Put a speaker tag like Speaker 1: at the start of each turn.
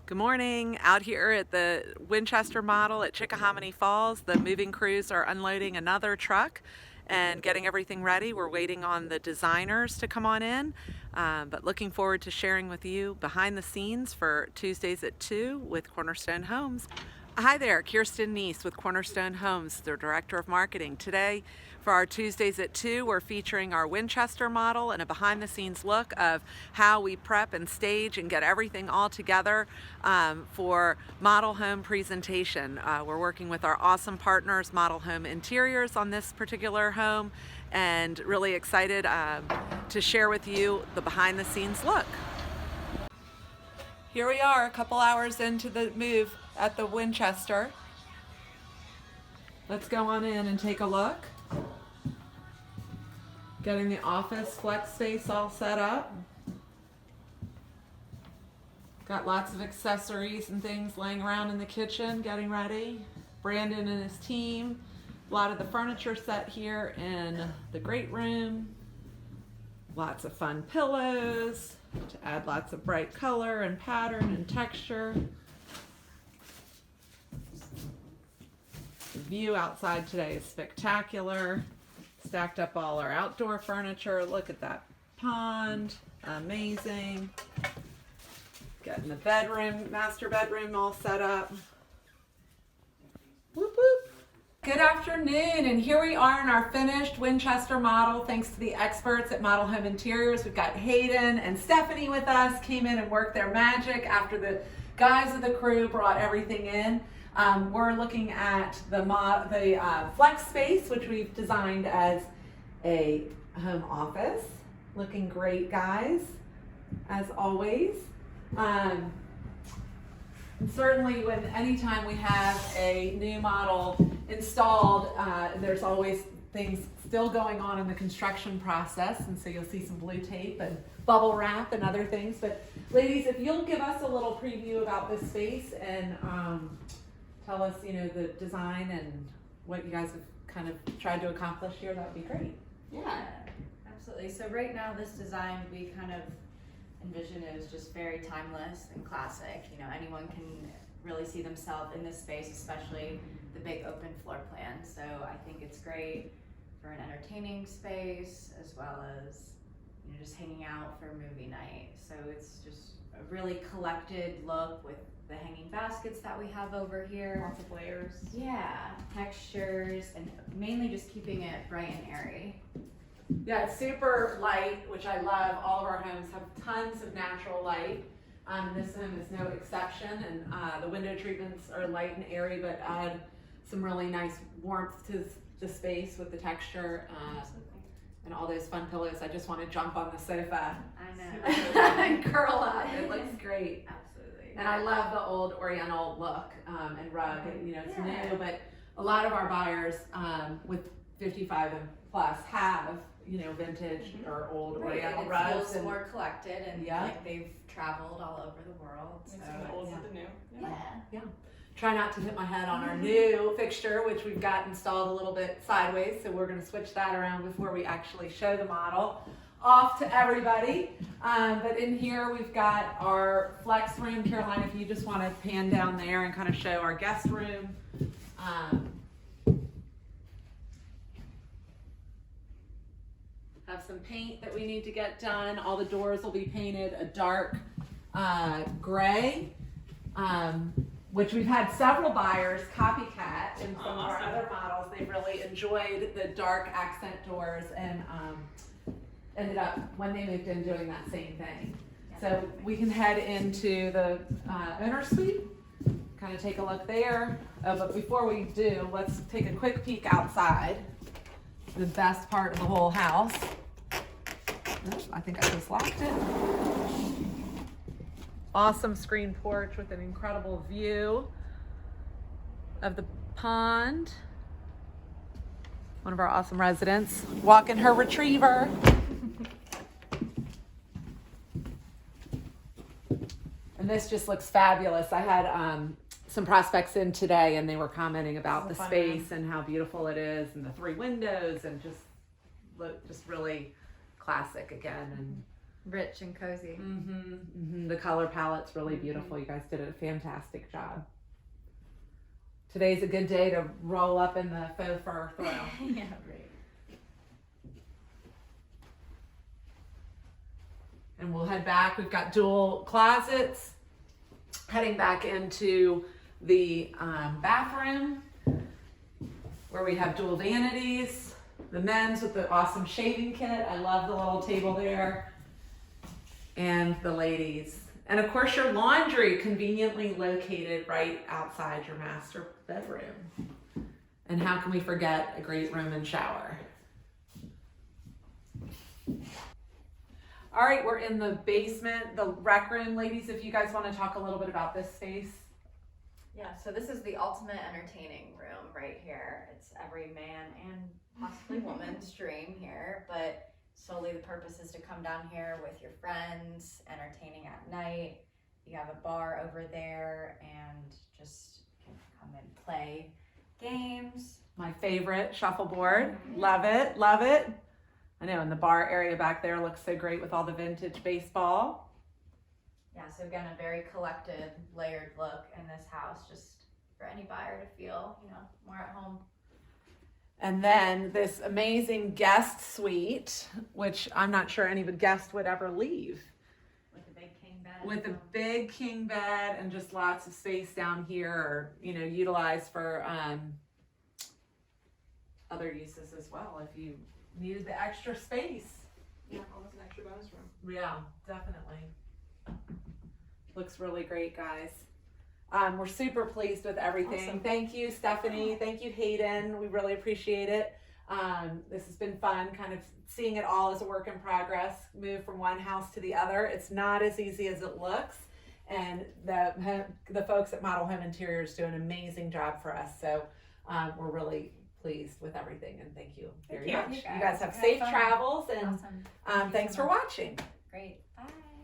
Speaker 1: Good morning. Out here at the Winchester Model at Chickahominy Falls, the moving crews are unloading another truck and getting everything ready. We're waiting on the designers to come on in, but looking forward to sharing with you behind the scenes for Tuesdays at 2 with Cornerstone Homes. Hi there, Kirsten Neese with Cornerstone Homes, the Director of Marketing. Today, for our Tuesdays at 2, we're featuring our Winchester model and a behind-the-scenes look of how we prep and stage and get everything all together for model home presentation. We're working with our awesome partners, Model Home Interiors, on this particular home, and really excited to share with you the behind-the-scenes look. Here we are, a couple hours into the move at the Winchester. Let's go on in and take a look. Getting the office flex space all set up. Got lots of accessories and things laying around in the kitchen, getting ready. Brandon and his team. A lot of the furniture set here in the great room. Lots of fun pillows to add lots of bright color and pattern and texture. The view outside today is spectacular. Stacked up all our outdoor furniture. Look at that pond. Amazing. Getting the bedroom, master bedroom all set up. Whoop whoop. Good afternoon, and here we are in our finished Winchester model, thanks to the experts at Model Home Interiors. We've got Hayden and Stephanie with us, came in and worked their magic after the guys of the crew brought everything in. We're looking at the flex space, which we've designed as a home office. Looking great, guys, as always. And certainly anytime we have a new model installed, there's always things still going on in the construction process, and so you'll see some blue tape and bubble wrap and other things. But ladies, if you'll give us a little preview about this space and tell us, the design and what you guys have kind of tried to accomplish here, that would be great.
Speaker 2: Yeah, absolutely. So right now this design we kind of envision is just very timeless and classic. Anyone can really see themselves in this space, especially the big open floor plan. So I think it's great for an entertaining space as well as just hanging out for movie night. So it's just a really collected look with the hanging baskets that we have over here.
Speaker 1: Lots of layers.
Speaker 2: Yeah, textures, and mainly just keeping it bright and airy.
Speaker 1: Yeah, it's super light, which I love. All of our homes have tons of natural light. This home is no exception, and the window treatments are light and airy, but add some really nice warmth to the space with the texture and all those fun pillows. I just want to jump on the sofa.
Speaker 2: I know.
Speaker 1: And curl up. It looks great.
Speaker 2: Absolutely.
Speaker 1: And I love the old Oriental look and rug. It's new, but a lot of our buyers with 55 and plus have vintage or old Oriental rugs.
Speaker 2: It feels more collected and like they've traveled all over the world.
Speaker 3: So the old with the new.
Speaker 1: Yeah. Try not to hit my head on our new fixture, which we've got installed a little bit sideways, so we're going to switch that around before we actually show the model off to everybody. But in here we've got our flex room. Caroline, if you just want to pan down there and kind of show our guest room. Have some paint that we need to get done. All the doors will be painted a dark gray, which we've had several buyers copycat in some of our other models. They've really enjoyed the dark accent doors and ended up, when they moved in, doing that same thing. So we can head into the owner suite, kind of take a look there. But before we do, let's take a quick peek outside. The best part of the whole house. Oh, I think I just locked it. Awesome screen porch with an incredible view of the pond. One of our awesome residents walking her retriever. And this just looks fabulous. I had some prospects in today and they were commenting about the space and how beautiful it is and the 3 windows and just really classic again. And
Speaker 2: rich and cozy.
Speaker 1: The color palette's really beautiful. You guys did a fantastic job. Today's a good day to roll up in the faux fur throw.
Speaker 2: Yeah, right.
Speaker 1: And we'll head back. We've got dual closets. Heading back into the bathroom where we have dual vanities. The men's with the awesome shaving kit. I love the little table there. And the ladies. And of course your laundry conveniently located right outside your master bedroom. And how can we forget a great room and shower? All right, we're in the basement, the rec room. Ladies, if you guys want to talk a little bit about this space.
Speaker 2: Yeah, so this is the ultimate entertaining room right here. It's every man and possibly woman's dream here, but solely the purpose is to come down here with your friends, entertaining at night. You have a bar over there and just can come and play games.
Speaker 1: My favorite, shuffleboard. Love it, love it. I know, and the bar area back there looks so great with all the vintage baseball.
Speaker 2: Yeah, so again, a very collected, layered look in this house, just for any buyer to feel, more at home.
Speaker 1: And then this amazing guest suite, which I'm not sure any guest would ever leave.
Speaker 2: With a big king bed.
Speaker 1: With a big king bed and just lots of space down here, or, utilized for other uses as well if you needed the extra space.
Speaker 3: Yeah, almost an extra bonus room.
Speaker 1: Yeah, definitely. Looks really great, guys. We're super pleased with everything.
Speaker 2: Awesome.
Speaker 1: Thank you, Stephanie. Thank you, Hayden. We really appreciate it. This has been fun, kind of seeing it all as a work in progress, move from one house to the other. It's not as easy as it looks. And the folks at Model Home Interiors do an amazing job for us. So we're really pleased with everything, and thank you very much. You guys have safe travels, and
Speaker 2: Awesome.
Speaker 1: thanks for watching.
Speaker 2: Great.